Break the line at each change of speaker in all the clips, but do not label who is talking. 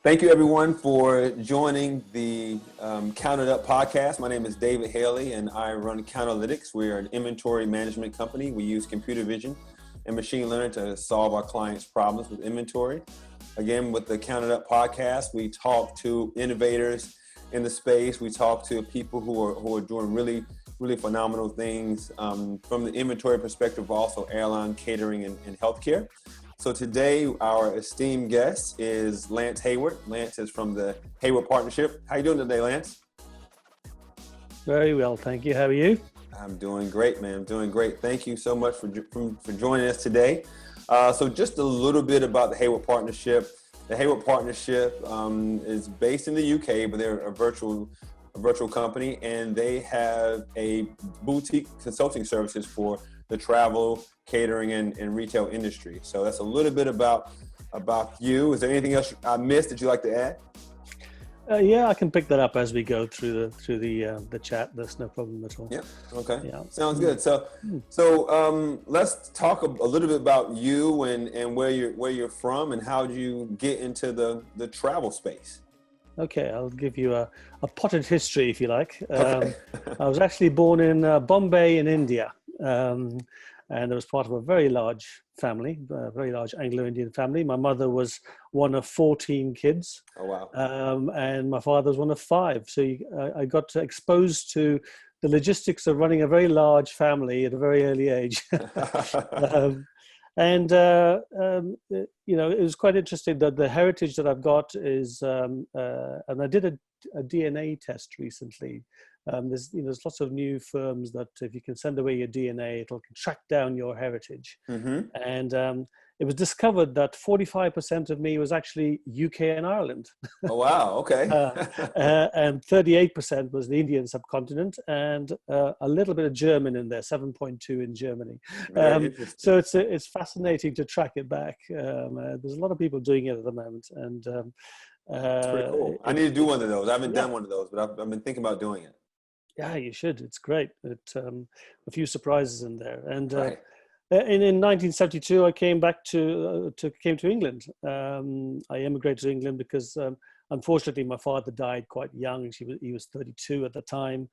Thank you, everyone, for joining the Counted Up podcast. My name is David Haley, and I run Countalytics. We are an inventory management company. We use computer vision and machine learning to solve our clients' problems with inventory. Again, with the Counted Up podcast, we talk to innovators in the space. We talk to people who are doing really phenomenal things from the inventory perspective, also airline, catering, and healthcare. So today, our esteemed guest is Lance Hayward. Lance is from the Hayward Partnership. How you doing today, Lance?
Very well, thank you. How are you?
I'm doing great, man. I'm doing great. Thank you so much for joining us today. So just a little bit about the Hayward Partnership. The Hayward Partnership is based in the UK, but they're a virtual company, and they have a boutique consulting services for the travel, catering, and retail industry. So that's a little bit about you. Is there anything else I missed that you'd like to add?
Yeah, I can pick that up as we go through the chat. That's no problem at all.
Yeah. Okay.
Yeah.
Sounds good. So let's talk a little bit about you and where you're from and how did you get into the travel space.
Okay, I'll give you a potted history if you like.
Okay.
I was actually born in Bombay in India. And I was part of a very large family, a very large Anglo-Indian family. My mother was one of 14 kids.
Oh, wow.
And my father was one of 5. So I got exposed to the logistics of running a very large family at a very early age. It was quite interesting that the heritage that I've got is, and I did a DNA test recently. There's lots of new firms that if you can send away your DNA, it'll track down your heritage. Mm-hmm. And it was discovered that 45% of me was actually UK and Ireland.
Oh, wow. Okay.
And 38% was the Indian subcontinent, and a little bit of German in there, 7.2 in Germany. So it's fascinating to track it back. There's a lot of people doing it at the moment. And
it's pretty cool. I need to do one of those. I haven't done one of those, but I've been thinking about doing it.
Yeah, you should. It's great. A few surprises in there. And
right.
In 1972, I came back to England. I immigrated to England because, unfortunately, my father died quite young. He was 32 at the time,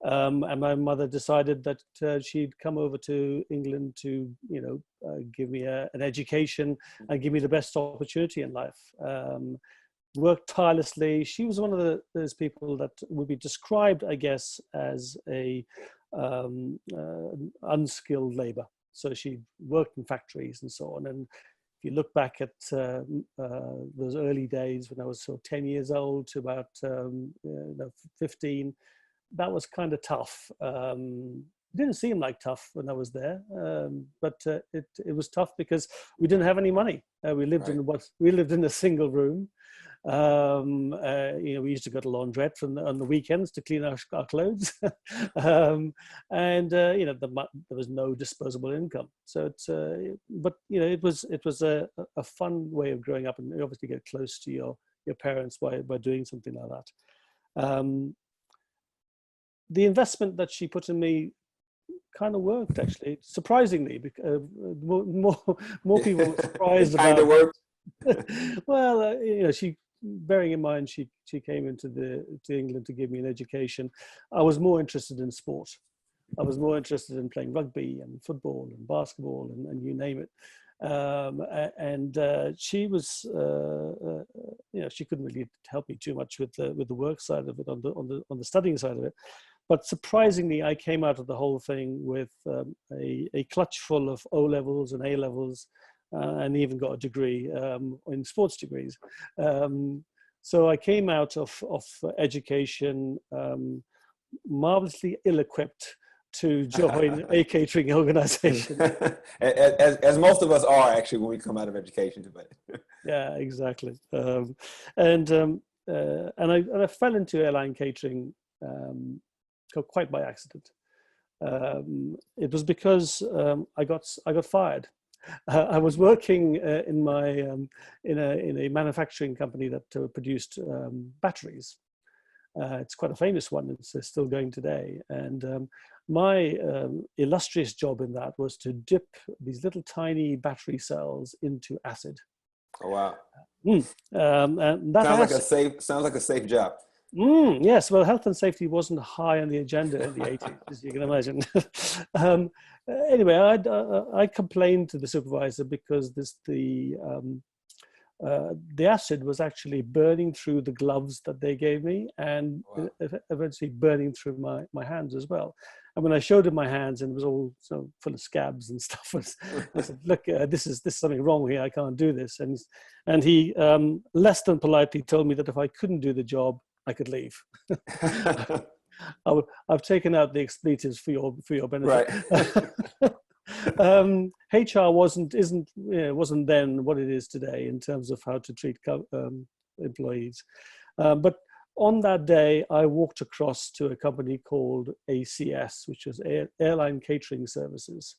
and my mother decided that she'd come over to England to, give me an education and give me the best opportunity in life. Worked tirelessly. She was one of those people that would be described, I guess, as a unskilled labor. So she worked in factories and so on. And if you look back at those early days when I was sort of 10 years old to about 15, that was kind of tough. It didn't seem like tough when I was there, but it was tough because we didn't have any money. We lived in a single room. We used to go to laundrette on the weekends to clean our clothes, there was no disposable income. So it was a fun way of growing up, and you obviously get close to your parents by doing something like that. The investment that she put in me kind of worked, actually, surprisingly. Because more people were surprised about.
Kind of worked.
Well, she. Bearing in mind she came to England to give me an education, I was more interested in sport. I was more interested in playing rugby and football and basketball and you name it. She was, she couldn't really help me too much with the work side of it, on the studying side of it. But surprisingly, I came out of the whole thing with a clutch full of O levels and A levels. And even got a degree in sports degrees. So I came out of education marvelously ill-equipped to join a catering organization.
as most of us are, actually, when we come out of education.
Yeah, exactly. And I fell into airline catering quite by accident. It was because I got fired. I was working in a manufacturing company that produced batteries. It's quite a famous one. It's still going today. And my illustrious job in that was to dip these little tiny battery cells into acid.
Oh, wow.
And that
Sounds like a safe job.
Yes, well, health and safety wasn't high on the agenda in the 80s, as you can imagine. um, anyway, I complained to the supervisor because the acid was actually burning through the gloves that they gave me, and
Wow.
eventually burning through my hands as well. And when I showed him my hands, and it was all so full of scabs and stuff, I said, "Look, this is something wrong here. I can't do this." And he less than politely told me that if I couldn't do the job, I could leave. I've taken out the expletives for your benefit.
Right.
HR wasn't then what it is today in terms of how to treat employees. But on that day, I walked across to a company called ACS, which was Airline Catering Services,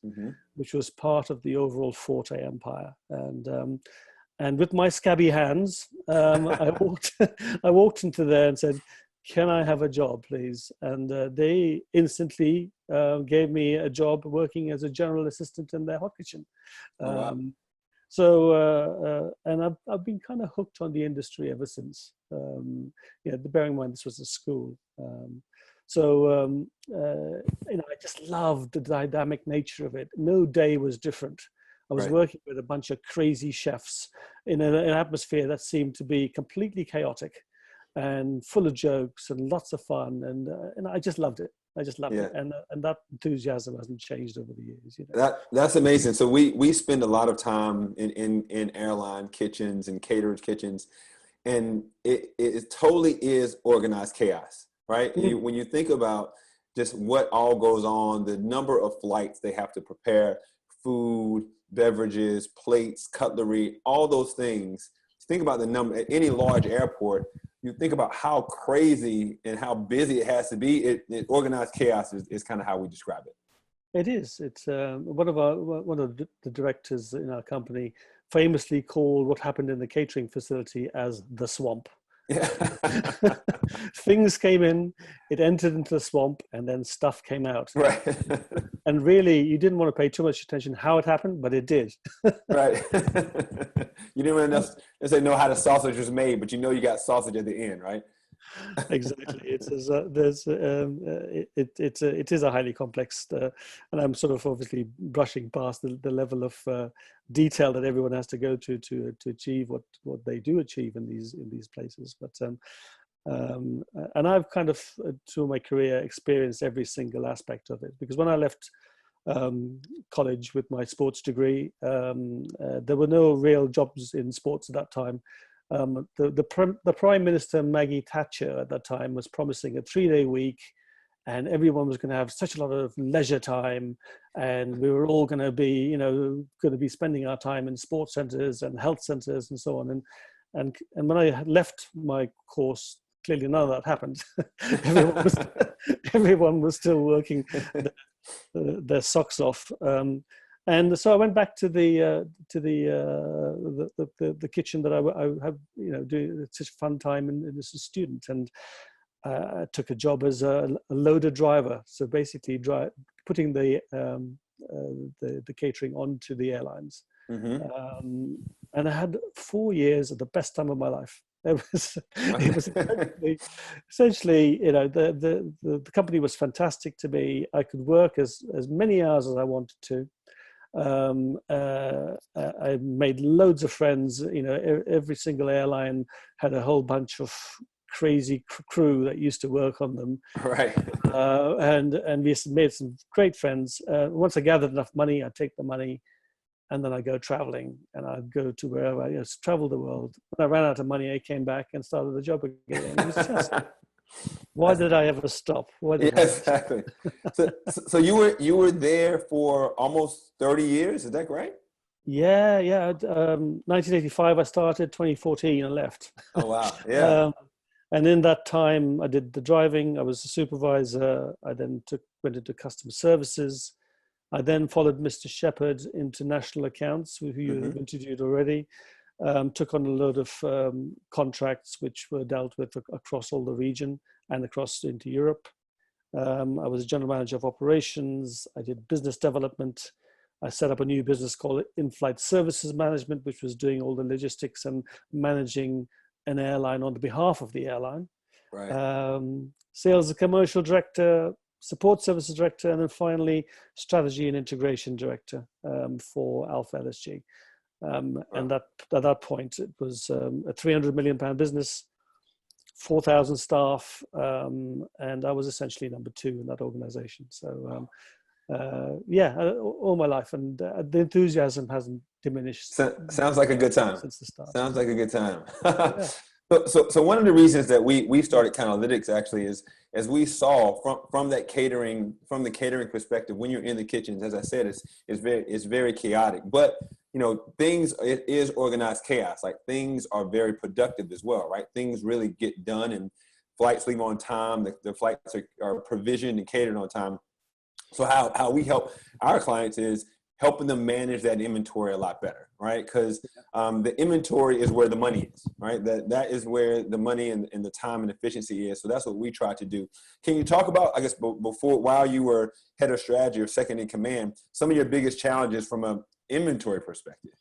which was part of the overall Forte empire. And with my scabby hands, I walked into there and said, "Can I have a job, please?" And they instantly gave me a job working as a general assistant in their hot kitchen.
Oh, wow.
And I've been kind of hooked on the industry ever since. Bearing in mind this was a school. I just loved the dynamic nature of it. No day was different. I was working with a bunch of crazy chefs in an atmosphere that seemed to be completely chaotic and full of jokes and lots of fun. And I just loved it. I just loved it. And that enthusiasm hasn't changed over the years.
That's amazing. So we spend a lot of time in airline kitchens and caterers kitchens, and it totally is organized chaos, right? When you think about just what all goes on, the number of flights they have to prepare, food, beverages, plates, cutlery, all those things. Think about the number at any large airport. You think about how crazy and how busy it has to be. Organized chaos is kind of how we describe it.
It is. It's one of the directors in our company famously called what happened in the catering facility as the swamp.
Yeah.
Things came in, it entered into the swamp, and then stuff came out.
Right.
And really, you didn't want to pay too much attention how it happened, but it did.
Right. You didn't really necessarily know how the sausage was made, but you got sausage at the end, right?
Exactly. It is a highly complex, and I'm sort of obviously brushing past the level of detail that everyone has to go to achieve what they do achieve in these places. But and I've kind of through my career experienced every single aspect of it, because when I left college with my sports degree, there were no real jobs in sports at that time. The Prime Minister Maggie Thatcher at that time was promising a 3-day week, and everyone was going to have such a lot of leisure time, and we were all going to be spending our time in sports centres and health centres and so on. And when I left my course, clearly none of that happened. everyone was still working their socks off. And so I went back to the kitchen that I have, doing such a fun time and as a student, and I took a job as a loader driver. So basically, putting the catering onto the airlines. And I had 4 years of the best time of my life. It was essentially, the company was fantastic to me. I could work as many hours as I wanted to. I made loads of friends. Every single airline had a whole bunch of crazy crew that used to work on them.
Right.
And we made some great friends. Once I gathered enough money, I'd take the money, and then I'd go traveling, and I'd go to wherever I travel the world. When I ran out of money, I came back and started the job again. It was just, why did I ever stop?
Exactly. So you were there for almost 30 years. Is that right?
Yeah. 1985 I started. 2014 I left.
Oh wow! Yeah.
And in that time, I did the driving. I was a supervisor. I then went into customer services. I then followed Mr. Shepherd into national accounts, who you have interviewed already. Took on a load of contracts which were dealt with across all the region and across into Europe. I was a general manager of operations. I did business development. I set up a new business called In-Flight Services Management, which was doing all the logistics and managing an airline on behalf of the airline.
Right.
Sales and commercial director, support services director, and then finally strategy and integration director for Alpha LSG. And at that point, it was a 300 million pound business, 4,000 staff, and I was essentially number 2 in that organization. So all my life, and the enthusiasm hasn't diminished.
Sounds like a good time.
Since the start.
Sounds like a good time.
Yeah.
So one of the reasons that we started Countalytics actually is, as we saw from the catering perspective, when you're in the kitchens, as I said, it's very chaotic, but it is organized chaos. Like, things are very productive as well, right? Things really get done, and flights leave on time. The flights are provisioned and catered on time. So how we help our clients is helping them manage that inventory a lot better, right? Because the inventory is where the money is, right? That is where the money and the time and efficiency is. So that's what we try to do. Can you talk about, I guess, while you were head of strategy or second in command, some of your biggest challenges from an inventory perspective?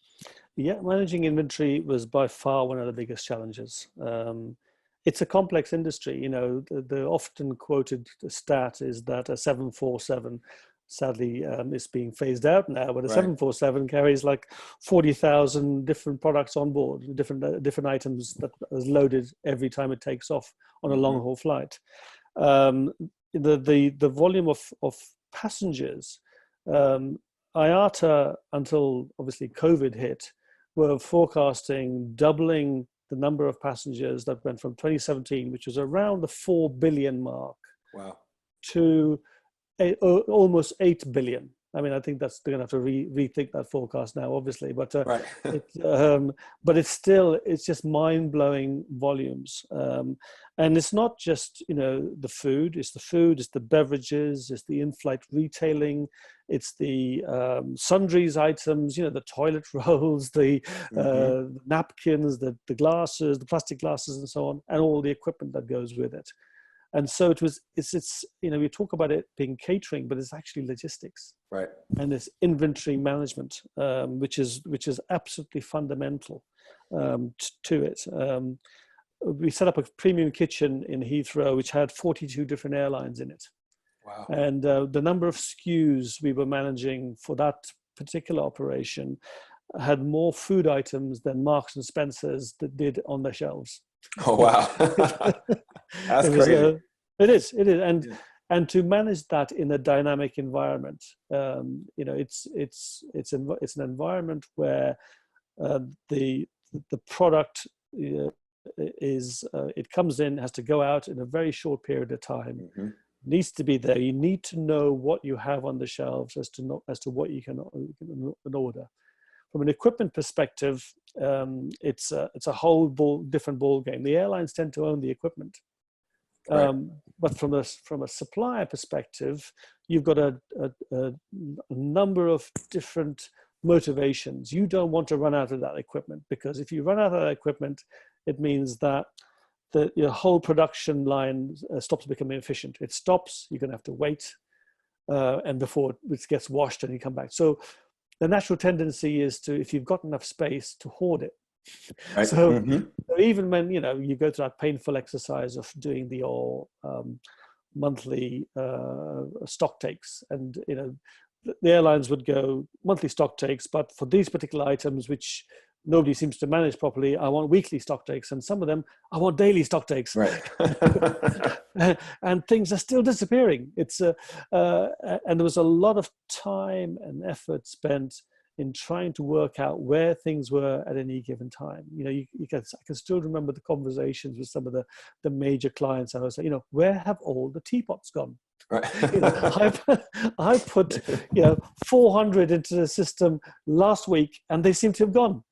Yeah, managing inventory was by far one of the biggest challenges. It's a complex industry. The often quoted stat is that a 747, sadly, is being phased out now, but a 747 carries like 40,000 different products on board, different items that is loaded every time it takes off on a long haul flight. The volume of passengers, IATA, until obviously COVID hit, were forecasting doubling the number of passengers that went from 2017, which was around the 4 billion mark, to almost 8 billion. I mean, I think they're going to have to rethink that forecast now, obviously, but it's just mind-blowing volumes. And it's not just, the food, it's the beverages, it's the in-flight retailing, it's the sundries items, the toilet rolls, the napkins, the glasses, the plastic glasses, and so on, and all the equipment that goes with it. And so it's we talk about it being catering, but it's actually logistics,
right?
And it's inventory management, which is absolutely fundamental to it. We set up a premium kitchen in Heathrow, which had 42 different airlines in it.
Wow!
And the number of SKUs we were managing for that particular operation had more food items than Marks and Spencer's that did on their shelves.
Oh wow! That's crazy.
It is, and to manage that in a dynamic environment, it's an environment where the product it comes in, has to go out in a very short period of time. Needs to be there. You need to know what you have on the shelves as to what you can order. From an equipment perspective, it's a whole different ball game. The airlines tend to own the equipment, but from a supplier perspective, you've got a number of different motivations. You don't want to run out of that equipment, because if you run out of that equipment, it means that your whole production line stops becoming efficient. It stops. You're going to have to wait, and before it gets washed and you come back. So the natural tendency is to, if you've got enough space, to hoard it.
Right.
So even when you go through that painful exercise of doing the monthly stock takes, and the airlines would go monthly stock takes, but for these particular items which nobody seems to manage properly, I want weekly stock takes, and some of them I want daily stock takes.
Right.
And things are still disappearing. It's and there was a lot of time and effort spent in trying to work out where things were at any given time. I can still remember the conversations with some of the major clients. I was like, where have all the teapots gone?
Right.
I put 400 into the system last week, and they seem to have gone.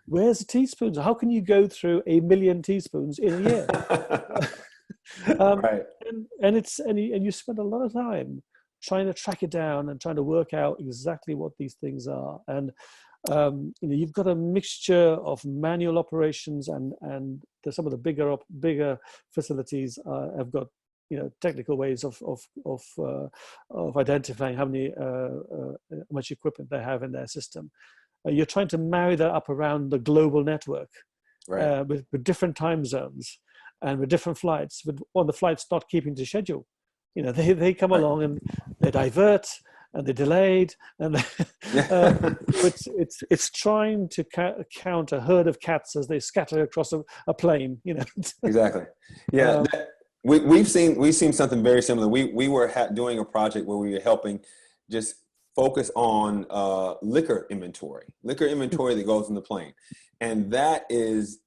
Where's the teaspoons? How can you go through 1 million teaspoons in a year?
Right.
And you spend a lot of time trying to track it down and trying to work out exactly what these things are. And you've got a mixture of manual operations, and some of the bigger facilities have got technical ways of identifying how much equipment they have in their system. You're trying to marry that up around the global network,
right.
with different time zones and with different flights, on the flights not keeping to schedule. They come
Right.
along and they divert and they're delayed, and
Yeah.
it's trying to count a herd of cats as they scatter across a plane.
Exactly. Yeah.
Um,
We've seen something very similar. We were doing a project where we were helping just focus on liquor inventory that goes in the plane, and that is,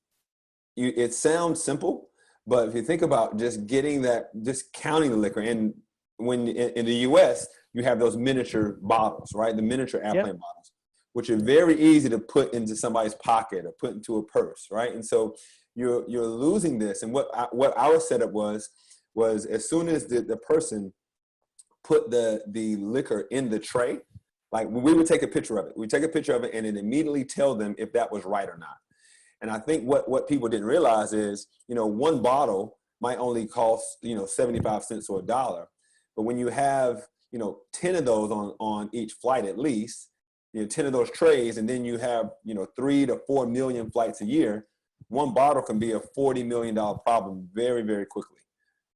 it sounds simple, but if you think about just counting the liquor, and when in the U.S. you have those miniature bottles, right? The miniature airplane
Yep.
bottles, which are very easy to put into somebody's pocket or put into a purse, right? And so you're losing this. And what our setup was as soon as the person put the liquor in the tray, like we would take a picture of it. We take a picture of it and it immediately tell them if that was right or not. And I think what people didn't realize is, one bottle might only cost, 75 cents or $1. But when you have, 10 of those on each flight at least, 10 of those trays, and then you have, 3 to 4 million flights a year, one bottle can be a $40 million problem very, very quickly.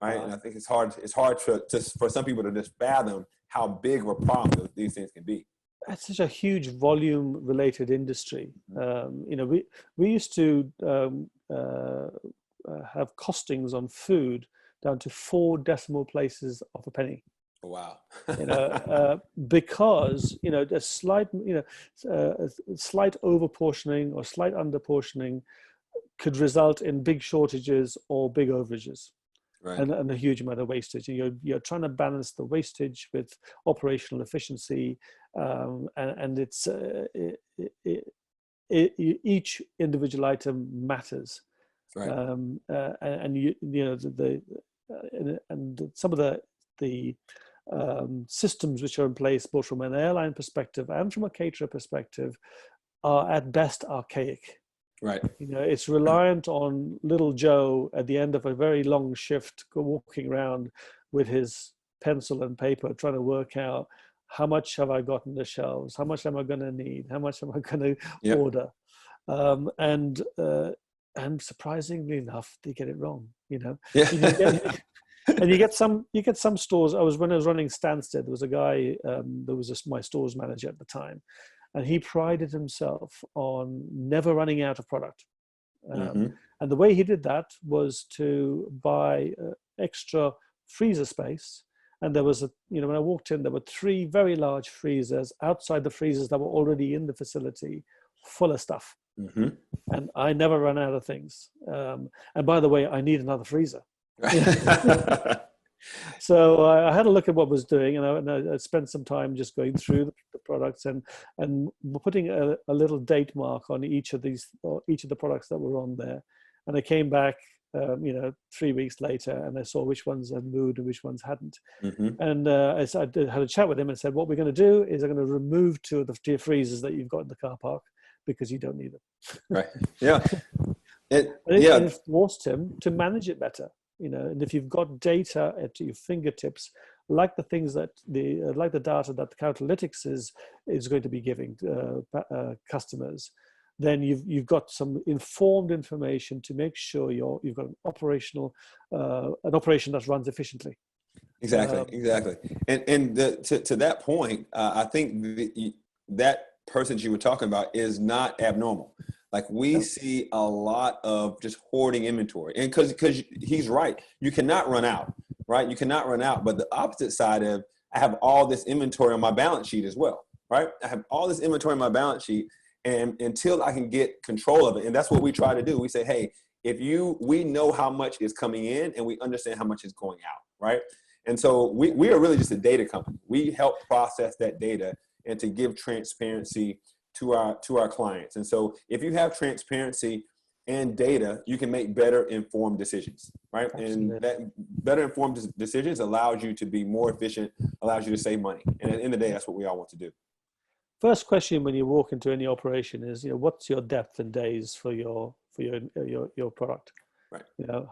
Right.
Wow.
And I think it's hard for some people to just fathom how big of a problem these things can be.
That's such a huge volume related industry. We used to have costings on food down to 4 decimal places of a penny.
Wow.
Because a slight slight overportioning or slight underportioning could result in big shortages or big overages.
Right.
And a huge amount of wastage. You're trying to balance the wastage with operational efficiency, and it's each individual item matters.
Right.
And some of the systems which are in place, both from an airline perspective and from a caterer perspective, are at best archaic.
Right.
It's reliant on little Joe at the end of a very long shift, walking around with his pencil and paper, trying to work out how much have I got on the shelves, how much am I going to need, how much am I going to order, and surprisingly enough, they get it wrong.
Yeah.
And you get some stores. When I was running Stansted, there was a guy that was my stores manager at the time. And he prided himself on never running out of product. And the way he did that was to buy extra freezer space. And there was when I walked in, there were 3 very large freezers outside the freezers that were already in the facility, full of stuff.
Mm-hmm.
And I never run out of things. And by the way, I need another freezer. So I had a look at what I was doing, and I spent some time just going through the products and putting a little date mark on each of the products that were on there. And I came back, 3 weeks later, and I saw which ones had moved and which ones hadn't. Mm-hmm. And I had a chat with him and said, what we're going to do is I'm going to remove 2 of the freezers that you've got in the car park because you don't need them.
Right. Yeah.
It forced him to manage it better. And if you've got data at your fingertips, like the things that like the data that the Catalytics is going to be giving customers, then you've got some informed information to make sure you've got an operation that runs efficiently.
Exactly. And to that point, I think that person you were talking about is not abnormal. Like we see a lot of just hoarding inventory, and because he's right, you cannot run out, right? You cannot run out. But the opposite side of, I have all this inventory on my balance sheet as well, right? I have all this inventory on my balance sheet, and until I can get control of it, and that's what we try to do. We say, hey, we know how much is coming in, and we understand how much is going out, right? And so we are really just a data company. We help process that data and to give transparency to our clients. And so if you have transparency and data, you can make better informed decisions, right? Absolutely. And that better informed decisions allows you to be more efficient, allows you to save money. And at the end of the day, that's what we all want to do.
First question when you walk into any operation is, what's your depth in days for your product?
Right.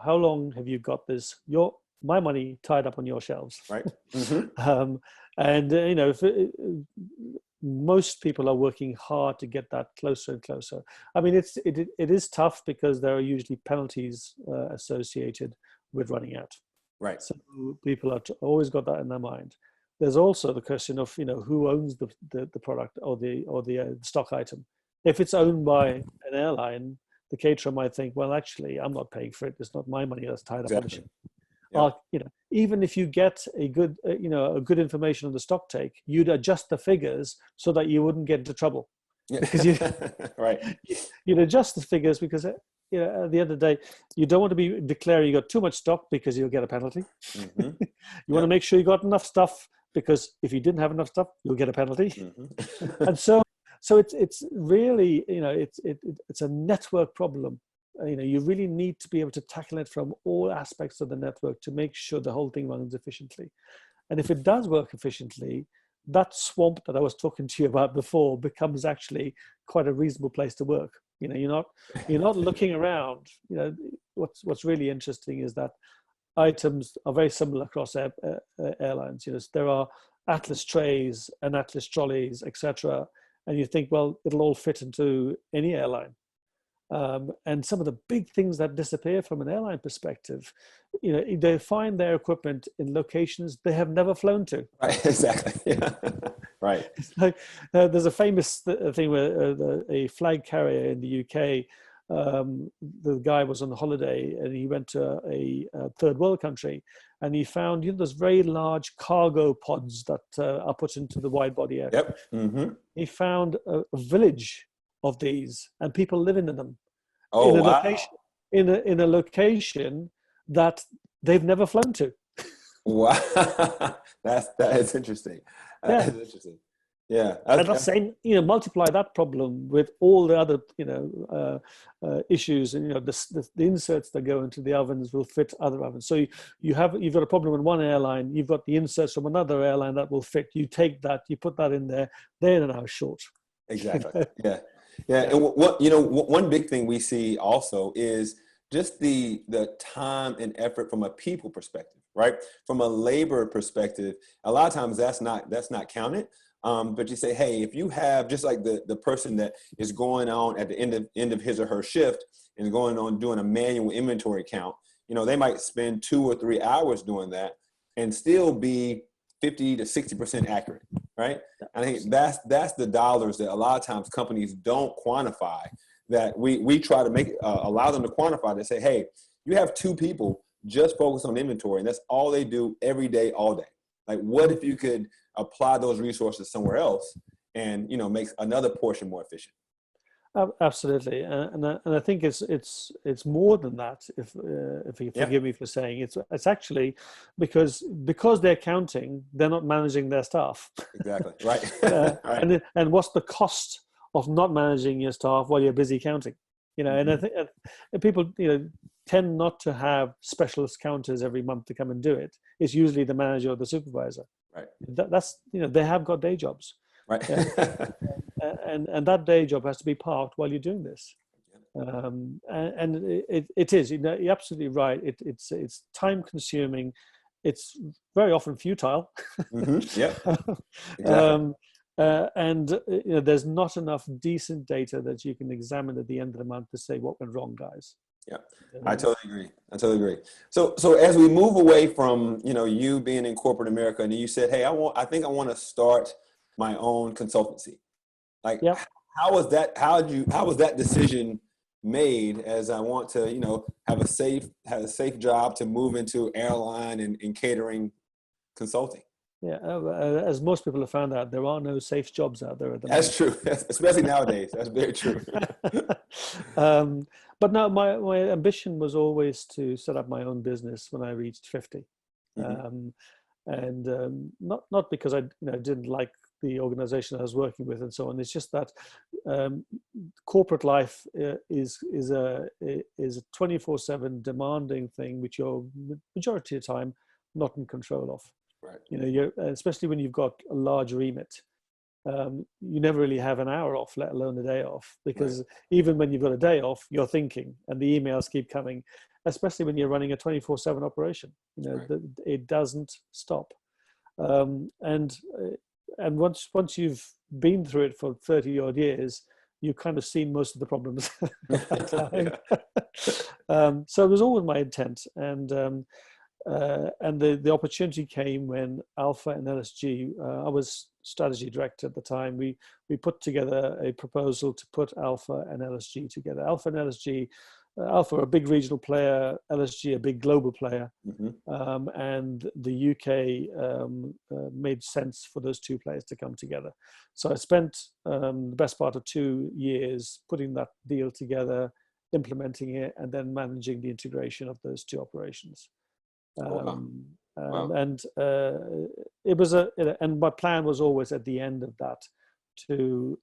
How long have you got this? Your my money tied up on your shelves.
Right. Mm-hmm.
And if most people are working hard to get that closer and closer. I mean, it is tough because there are usually penalties associated with running out.
Right.
So people are always got that in their mind. There's also the question of who owns the product or the stock item. If it's owned by an airline, the caterer might think, well, actually, I'm not paying for it. It's not my money that's tied up on the ship. Yep. Even if you get a good information on the stock take, you'd adjust the figures so that you wouldn't get into trouble.
Yeah.
Because you
right.
You'd adjust the figures because at the end of the day, you don't want to be declaring you got too much stock because you'll get a penalty. Mm-hmm. You want to make sure you got enough stuff because if you didn't have enough stuff, you'll get a penalty. Mm-hmm. And so it's really it's a network problem. You really need to be able to tackle it from all aspects of the network to make sure the whole thing runs efficiently. And if it does work efficiently, that swamp that I was talking to you about before becomes actually quite a reasonable place to work. You're not looking around. What's really interesting is that items are very similar across airlines. There are Atlas trays and Atlas trolleys, etc. And you think, well, it'll all fit into any airline. And some of the big things that disappear from an airline perspective, they find their equipment in locations they have never flown to.
Right, exactly. Yeah. Right.
It's like, there's a famous thing where a flag carrier in the UK, the guy was on holiday and he went to a third world country and he found those very large cargo pods that are put into the wide body area.
Yep. Mm-hmm.
He found a village of these and people living in them.
Oh,
in a
wow.
location in a location that they've never flown to.
Wow. that is interesting. That is interesting. Yeah.
And that's saying, multiply that problem with all the other, issues, and the inserts that go into the ovens will fit other ovens. So you've got a problem with one airline, you've got the inserts from another airline that will fit. You take that, you put that in there, they're an hour short.
Exactly. Yeah. Yeah. And one big thing we see also is just the time and effort from a people perspective, right? From a labor perspective, a lot of times that's not counted. But you say, hey, if you have just like the person that is going on at the end of his or her shift and going on doing a manual inventory count, they might spend 2 or 3 hours doing that and still be 50 to 60% accurate, right? And I think that's the dollars that a lot of times companies don't quantify, that we try to make allow them to quantify, to say, hey, you have 2 people just focused on inventory and that's all they do every day, all day. Like, what if you could apply those resources somewhere else and make another portion more efficient?
Absolutely, and I think it's more than that. If you forgive me for saying it's actually because they're counting, they're not managing their staff.
Exactly. Right.
Right. And what's the cost of not managing your staff while you're busy counting? And I think people tend not to have specialist counters every month to come and do it. It's usually the manager or the supervisor. Right. That's they have got day jobs.
Right.
And that day job has to be parked while you're doing this. And it is, you're absolutely right. It's time consuming. It's very often futile.
Mm-hmm. Yeah. Exactly.
And there's not enough decent data that you can examine at the end of the month to say what went wrong, guys.
Yeah, I totally agree. So as we move away from you being in corporate America, and you said, hey, I think I want to start my own consultancy. Like, yeah. How was that decision made? As I want to have a safe job to move into airline and catering consulting.
Yeah, as most people have found out, there are no safe jobs out there at the moment.
That's true, especially nowadays. That's very true.
But no, my ambition was always to set up my own business when I reached 50. Mm-hmm. Not because I didn't like the organization I was working with and so on. It's just that corporate life is a 24/7 demanding thing, which you're majority of the time not in control of. Right. You're, especially when you've got a large remit, you never really have an hour off, let alone a day off, because even when you've got a day off, you're thinking and the emails keep coming. especially when you're running a 24/7 operation.
Right.
It doesn't stop. And once you've been through it for 30 odd years, you've kind of seen most of the problems at that time. So it was always my intent, and the opportunity came when Alpha and LSG. I was strategy director at the time. We put together a proposal to put Alpha and LSG together. Alpha and LSG. Alpha, a big regional player, LSG, a big global player, and the UK made sense for those two players to come together. So I spent the best part of 2 years putting that deal together, implementing it, and then managing the integration of those two operations.
Wow.
And it was and my plan was always at the end of that to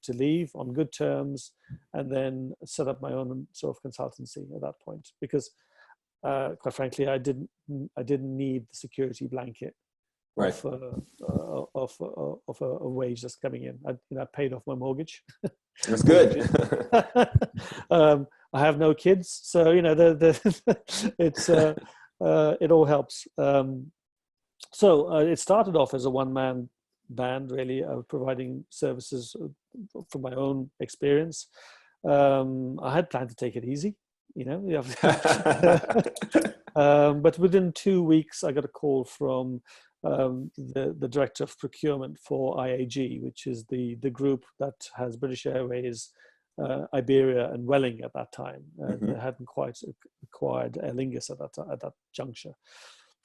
leave on good terms, and then set up my own sort of consultancy at that point, because quite frankly, I didn't need the security blanket
Right.
of a wage that's coming in. I paid off my mortgage.
That's good.
I have no kids, so it's it all helps. So it started off as a one-man band, really, providing services from my own experience. I had planned to take it easy, but within 2 weeks, I got a call from the director of procurement for IAG, which is the group that has British Airways, Iberia, and Welling at that time. They hadn't quite acquired Aer Lingus at that juncture.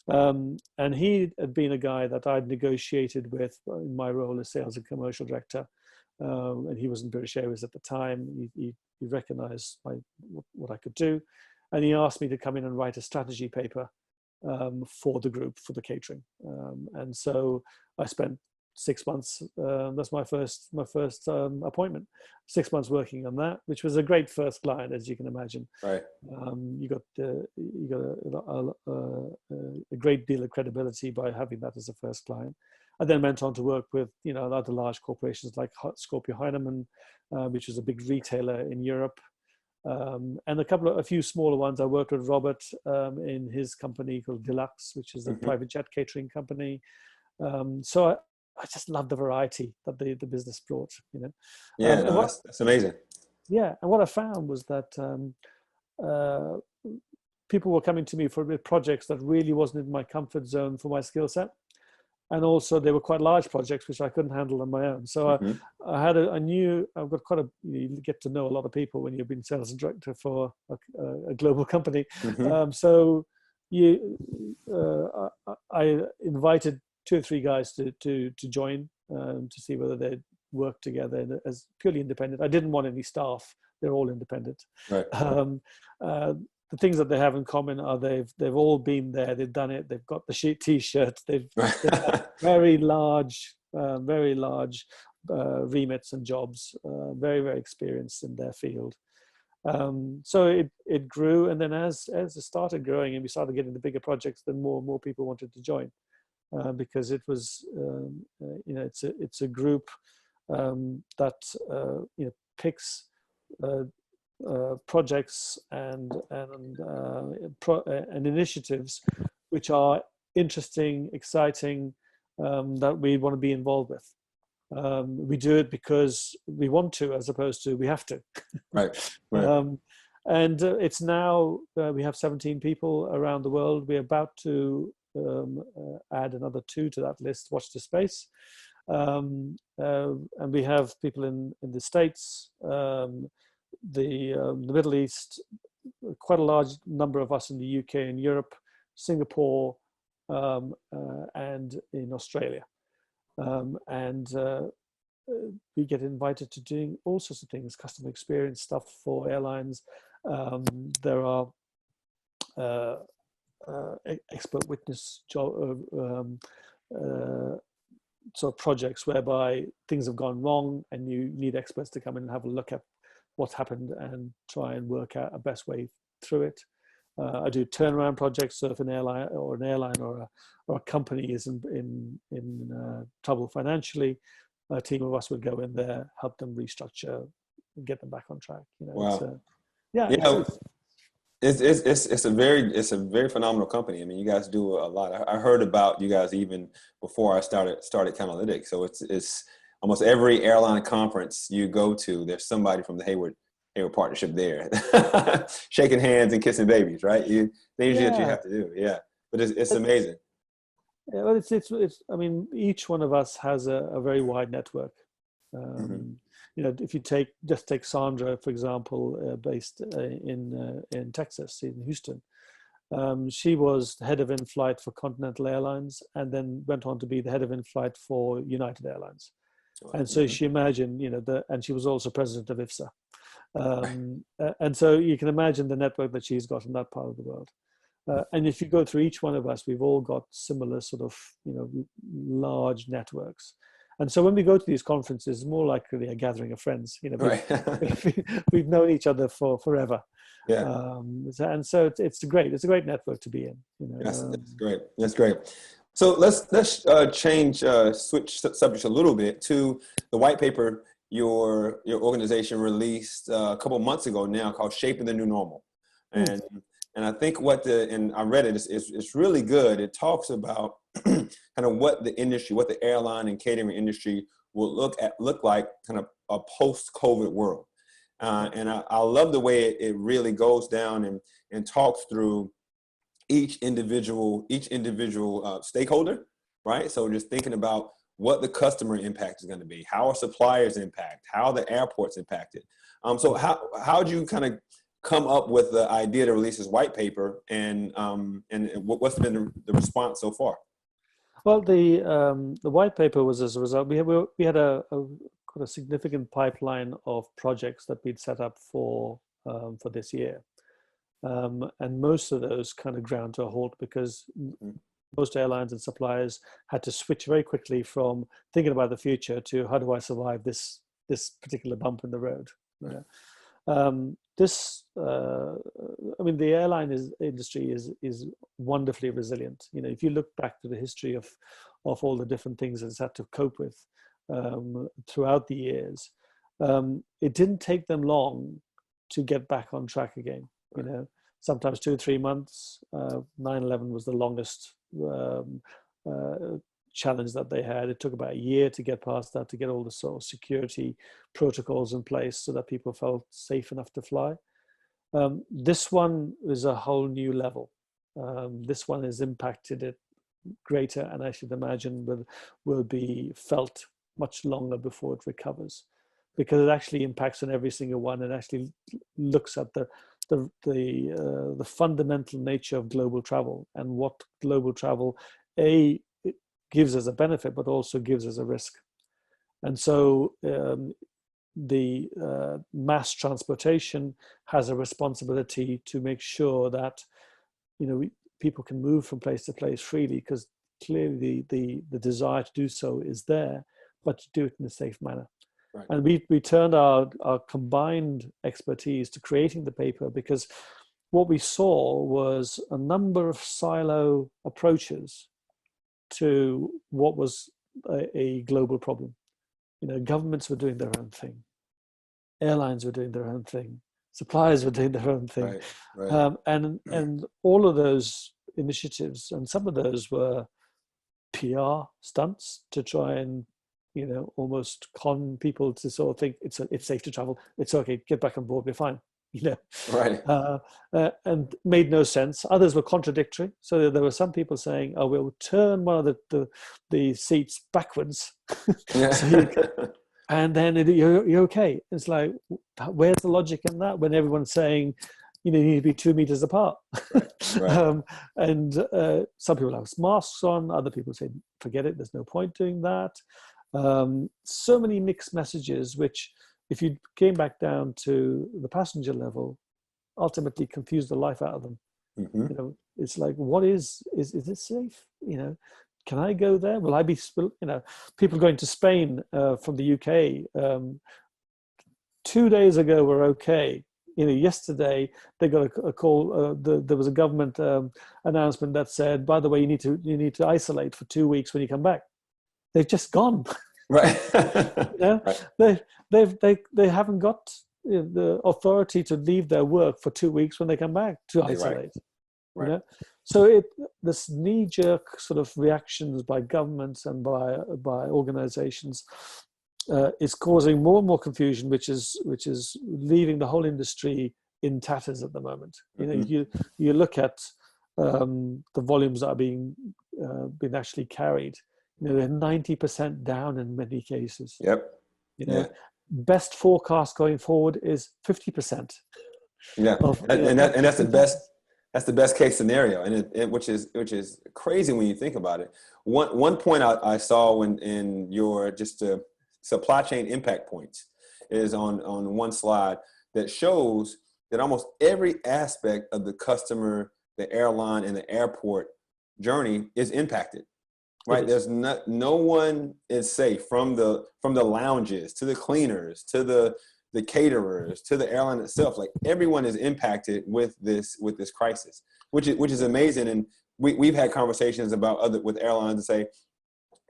And he had been a guy that I'd negotiated with in my role as sales and commercial director, and he was in British Airways at the time. He recognized what I could do, and he asked me to come in and write a strategy paper for the group, for the catering. And so I spent 6 months. That's my first appointment. 6 months working on that, which was a great first client, as you can imagine.
Right.
You got a great deal of credibility by having that as a first client. I then went on to work with other large corporations like Scorpio Heinemann, which was a big retailer in Europe, and a few smaller ones. I worked with Robert in his company called Deluxe, which is a private jet catering company. So I just love the variety that the business brought,
Yeah, that's amazing.
Yeah, and what I found was that people were coming to me for projects that really wasn't in my comfort zone for my skill set, and also they were quite large projects which I couldn't handle on my own. So I've got you get to know a lot of people when you've been sales director for a global company. So I invited 2 or 3 guys to join, to see whether they'd work together as purely independent. I didn't want any staff; they're all independent.
Right.
The things that they have in common are they've all been there, they've done it, they've got the T-shirt, they've had very large remits and jobs, very, very experienced in their field. So it grew, and then as it started growing and we started getting the bigger projects, then more and more people wanted to join. Because it was, it's a group that picks projects and initiatives which are interesting, exciting, that we want to be involved with. We do it because we want to, as opposed to we have to.
Right.
And it's now we have 17 people around the world. We're about to add another 2 to that list. Watch this space. And we have people in the States, the Middle East, quite a large number of us in the UK and Europe, Singapore, and in Australia. And we get invited to doing all sorts of things, customer experience stuff for airlines. There are expert witness sort of projects whereby things have gone wrong and you need experts to come in and have a look at what's happened and try and work out a best way through it. I do turnaround projects, so if an airline or a company is in trouble financially, a team of us would go in there, help them restructure, and get them back on track.
Wow.
Yeah.
It's a very phenomenal company. I mean, you guys do a lot. I heard about you guys even before I started Conalytics. So it's almost every airline conference you go to, there's somebody from the Hayward Partnership there, shaking hands and kissing babies, right? Things that you
Yeah.
have to do, yeah. But it's amazing.
Yeah, well, it's. I mean, each one of us has a very wide network.
Mm-hmm.
You know, if you take Sandra, for example, based in Texas, in Houston. She was the head of in-flight for Continental Airlines, and then went on to be the head of in-flight for United Airlines. And so
Mm-hmm.
she imagined, you know, and she was also president of IFSA. And so you can imagine the network that she's got in that part of the world. And if you go through each one of us, we've all got similar sort of, you know, large networks. And so when we go to these conferences, it's more like really a gathering of friends. You know,
Right.
we've known each other for forever.
Yeah.
And so it's a great network to be in. You know,
That's great. That's great. So let's switch subjects a little bit to the white paper your organization released a couple of months ago now, called "Shaping the New Normal," and I think and I read it. It's really good. It talks about kind of what the airline and catering industry will look like kind of a post-COVID world. And I love the way it really goes down and talks through each individual stakeholder, right? So just thinking about what the customer impact is going to be, how our suppliers impact, how the airport's impacted. So how do you kind of come up with the idea to release this white paper, and what's been the response so far?
Well, the white paper was as a result. We had quite a significant pipeline of projects that we'd set up for this year. And most of those kind of ground to a halt because most airlines and suppliers had to switch very quickly from thinking about the future to how do I survive this particular bump in the road.
Right.
I mean, the airline industry is wonderfully resilient. You know, if you look back to the history of all the different things it's had to cope with throughout the years, it didn't take them long to get back on track again. You know, sometimes 2 or 3 months. 9/11 was the longest challenge that they had. It took about a year to get past that, to get all the sort of security protocols in place so that people felt safe enough to fly. This one is a whole new level. This one has impacted it greater, and I should imagine will be felt much longer before it recovers, because it actually impacts on every single one and actually looks at the fundamental nature of global travel and what global travel it gives as a benefit, but also gives as a risk. And so the mass transportation has a responsibility to make sure that, you know, people can move from place to place freely, because clearly the desire to do so is there, but to do it in a safe manner.
Right.
And we turned our combined expertise to creating the paper, because what we saw was a number of silo approaches to what was a global problem. You know, governments were doing their own thing, airlines were doing their own thing, suppliers were doing their own thing,
right.
And all of those initiatives, and some of those were PR stunts to try and, you know, almost con people to sort of think it's safe to travel, it's okay, get back on board, we're fine, you know.
Right.
And made no sense. Others were contradictory. So there were some people saying, "Oh, we'll turn one of the seats backwards, so and then you're okay." It's like, where's the logic in that when everyone's saying, you know, you need to be 2 meters apart?
Right.
And some people have masks on. Other people say, "Forget it. There's no point doing that." So many mixed messages, which, if you came back down to the passenger level, ultimately confused the life out of them.
Mm-hmm.
You know, it's like, what is it safe? You know, can I go there? Will I be, you know, people going to Spain from the UK 2 days ago were okay. You know, yesterday they got a call. There was a government announcement that said, by the way, you need to isolate for 2 weeks when you come back. They've just gone.
Right.
You know?
Right.
They haven't got the authority to leave their work for 2 weeks when they come back to isolate.
Right.
You know? So this knee-jerk sort of reactions by governments and by organizations is causing more and more confusion, which is leaving the whole industry in tatters at the moment. You know, you look at the volumes that are being actually carried. You know, they're 90% down in many cases.
Yep.
You know, best forecast going forward is 50%.
Yeah, and that's the best. That's the best case scenario, and which is crazy when you think about it. One point I saw when in your just supply chain impact points is on one slide that shows that almost every aspect of the customer, the airline, and the airport journey is impacted. Right? There's no one is safe, from the lounges to the cleaners to the caterers to the airline itself. Like, everyone is impacted with this crisis, which is amazing. And we've had conversations about with airlines to say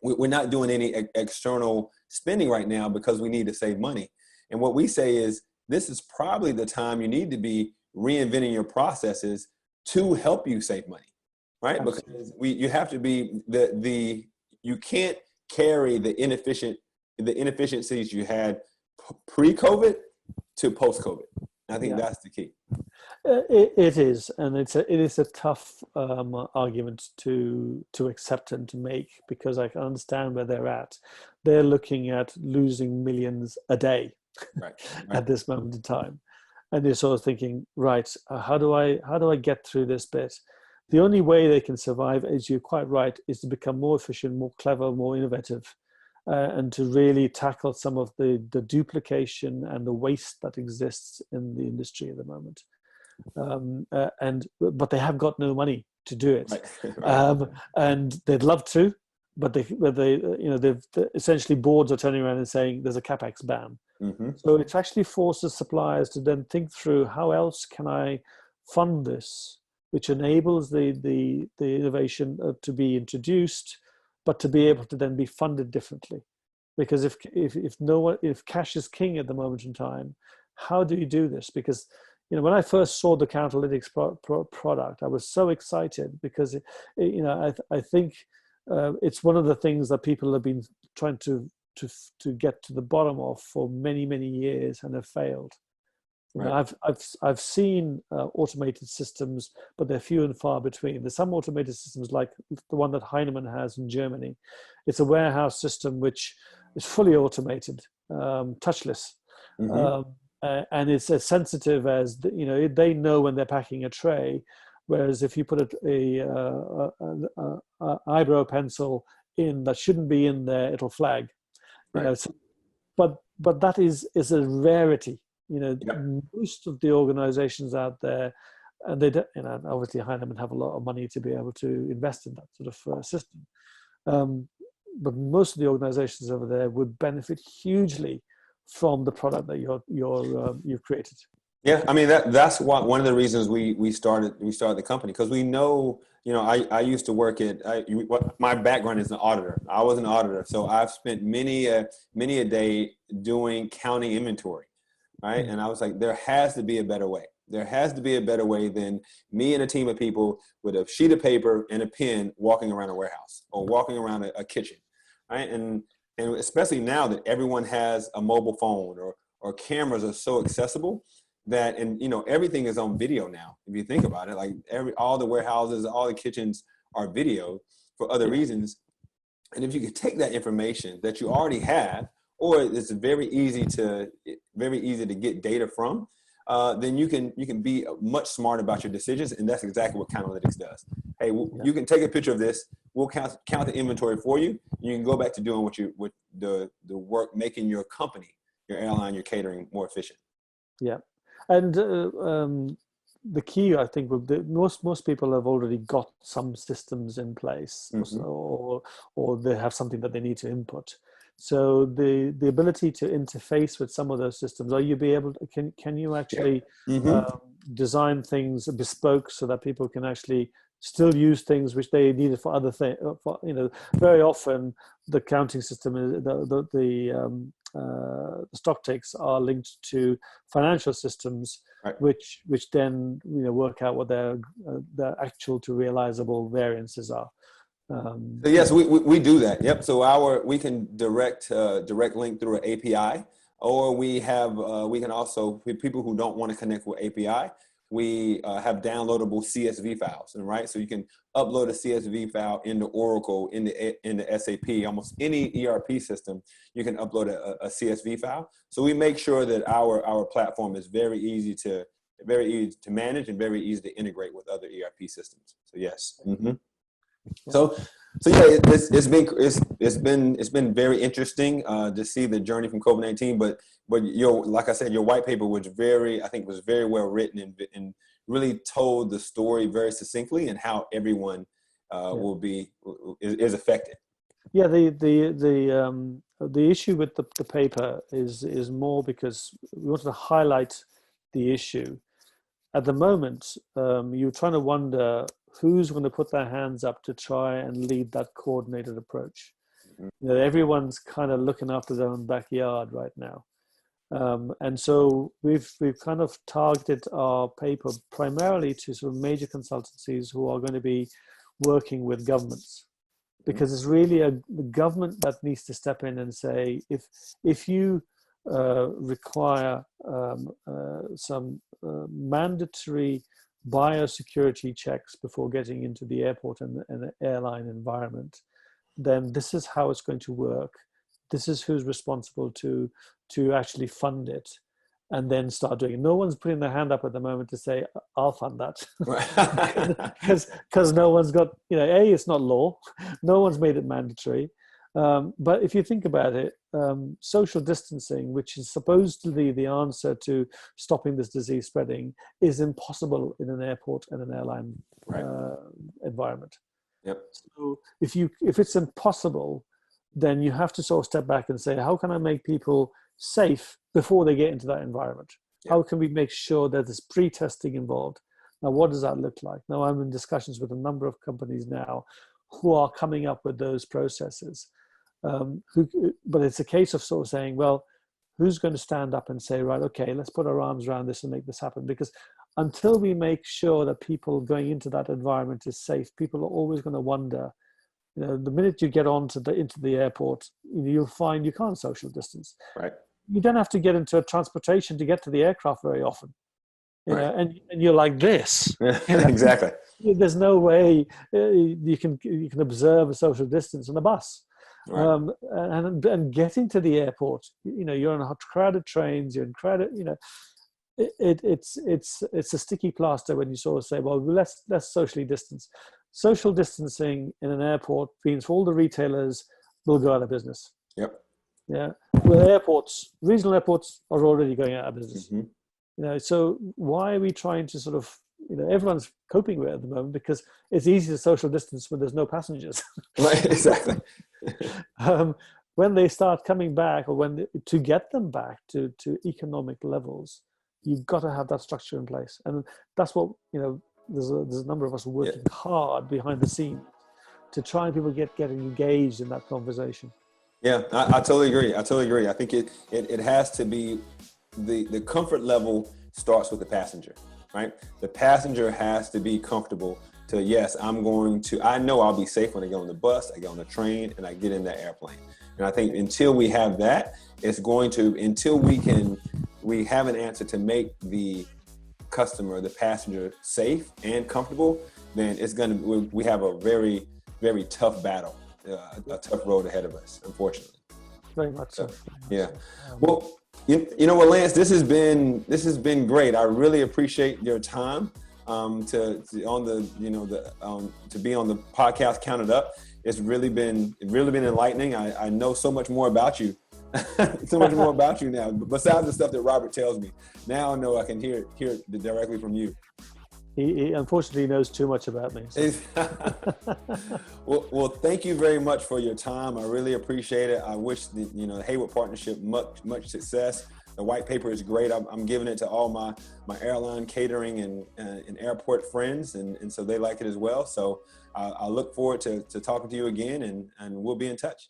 we're not doing any external spending right now because we need to save money. And what we say is, this is probably the time you need to be reinventing your processes to help you save money, right? Absolutely. Because you have to be you can't carry the inefficiencies you had pre-COVID to post-COVID. I think that's the key.
It is, and it is a tough argument to accept and to make, because I can understand where they're at. They're looking at losing millions a day at this moment in time, and they're sort of thinking, right, how do I get through this bit? The only way they can survive, as you're quite right, is to become more efficient, more clever, more innovative. And to really tackle some of the duplication and the waste that exists in the industry at the moment. But they have got no money to do it. Right. And they'd love to, but they've essentially, boards are turning around and saying there's a CapEx ban. Mm-hmm. So it actually forces suppliers to then think through, how else can I fund this, which enables the innovation to be introduced, but to be able to then be funded differently. Because if cash is king at the moment in time, how do you do this? Because, you know, when I first saw the Counterlytics product, I was so excited, because I think it's one of the things that people have been trying to get to the bottom of for many years and have failed. You know, I've seen automated systems, but they're few and far between. There's some automated systems, like the one that Heinemann has in Germany. It's a warehouse system which is fully automated, touchless, and it's as sensitive as they know when they're packing a tray. Whereas if you put a eyebrow pencil in that shouldn't be in there, it'll flag. Right. You know, so, but that is a rarity. You know, most of the organizations out there, and they don't, obviously Heinemann have a lot of money to be able to invest in that sort of system. But most of the organizations over there would benefit hugely from the product that you've created. Yeah,
I mean that's one of the reasons we started the company, because we know, I used to work my background is an auditor. I was an auditor, so I've spent many a day doing counting inventory. Right. And I was like, there has to be a better way. There has to be a better way than me and a team of people with a sheet of paper and a pen walking around a warehouse or walking around a kitchen. Right. And especially now that everyone has a mobile phone or cameras are so accessible that, and everything is on video now. If you think about it, like all the warehouses, all the kitchens are video for other reasons. And if you could take that information that you already have, or it's very easy to get data from, then you can be much smarter about your decisions, and that's exactly what Counterlytics does. Hey, you can take a picture of this. We'll count the inventory for you. You can go back to doing what the work, making your company, your airline, your catering more efficient.
Yeah, and the key, I think, most people have already got some systems in place, or they have something that they need to input. So the ability to interface with some of those systems, can you actually design things bespoke so that people can actually still use things which they needed for other things. Very often the counting system, the stock takes are linked to financial systems,
Right.
which then work out what their actual to realizable variances are.
So yes, we do that. Yep. So we can direct link through an API, or we can also, for people who don't want to connect with API, we have downloadable CSV files, and right. So you can upload a CSV file into Oracle, into SAP, almost any ERP system. You can upload a CSV file. So we make sure that our platform is very easy to manage and very easy to integrate with other ERP systems. So yes. Mm-hmm. So yeah, it's been very interesting to see the journey from COVID-19. But like I said, your white paper was very well written and really told the story very succinctly and how everyone is affected.
Yeah, the issue with the paper is more because we wanted to highlight the issue. At the moment, you're trying to wonder who's going to put their hands up to try and lead that coordinated approach. Everyone's kind of looking after their own backyard right now. And so we've kind of targeted our paper primarily to sort of major consultancies who are going to be working with governments, because it's really the government that needs to step in and say, if you require some mandatory biosecurity checks before getting into the airport and the airline environment, then this is how it's going to work. This is who's responsible to actually fund it, and then start doing it. No one's putting their hand up at the moment to say, I'll fund that. Because no one's got, it's not law. No one's made it mandatory. But if you think about it, social distancing, which is supposedly the answer to stopping this disease spreading, is impossible in an airport and an airline environment.
Yep.
So if it's impossible, then you have to sort of step back and say, how can I make people safe before they get into that environment? Yep. How can we make sure that there's pre-testing involved? Now, what does that look like? Now, I'm in discussions with a number of companies now who are coming up with those processes. But it's a case of sort of saying, well, who's going to stand up and say, right, okay, let's put our arms around this and make this happen? Because until we make sure that people going into that environment is safe, people are always going to wonder. The minute you get into the airport, you'll find you can't social distance.
Right.
You don't have to get into a transportation to get to the aircraft very often.
Right.
And you're like this.
Exactly.
There's no way you can observe a social distance on a bus. Right. And getting to the airport, you're on crowded trains, you're in crowded, it's a sticky plaster when you sort of say, well, let's socially distance. Social distancing in an airport means all the retailers will go out of business.
Yep.
Yeah. Well, regional airports are already going out of business. Mm-hmm. So why are we trying to sort of, everyone's coping with it at the moment because it's easy to social distance when there's no passengers.
Right. Exactly.
When they start coming back, or to get them back to economic levels, you've got to have that structure in place. And that's what, there's a number of us working hard behind the scenes to try and people getting engaged in that conversation.
Yeah, I totally agree. I think it has to be, the comfort level starts with the passenger, right? The passenger has to be comfortable to, yes, I know I'll be safe when I get on the bus, I get on the train, and I get in that airplane. And I think until we have that, until we have an answer to make the customer, the passenger, safe and comfortable, then we have a very, very tough battle, a tough road ahead of us, unfortunately.
Very much so.
Yeah. Well, you know what, Lance, this has been great. I really appreciate your time to be on the podcast Count It Up. It's really been enlightening. I know so much more about you. So much more about you now, besides the stuff that Robert tells me. Now I know I can hear it directly from you.
He unfortunately knows too much about me. So.
Well, thank you very much for your time. I really appreciate it. I wish the Hayward Partnership much success. The white paper is great. I'm giving it to all my airline, catering, and airport friends, and so they like it as well. So I look forward to talking to you again, and we'll be in touch.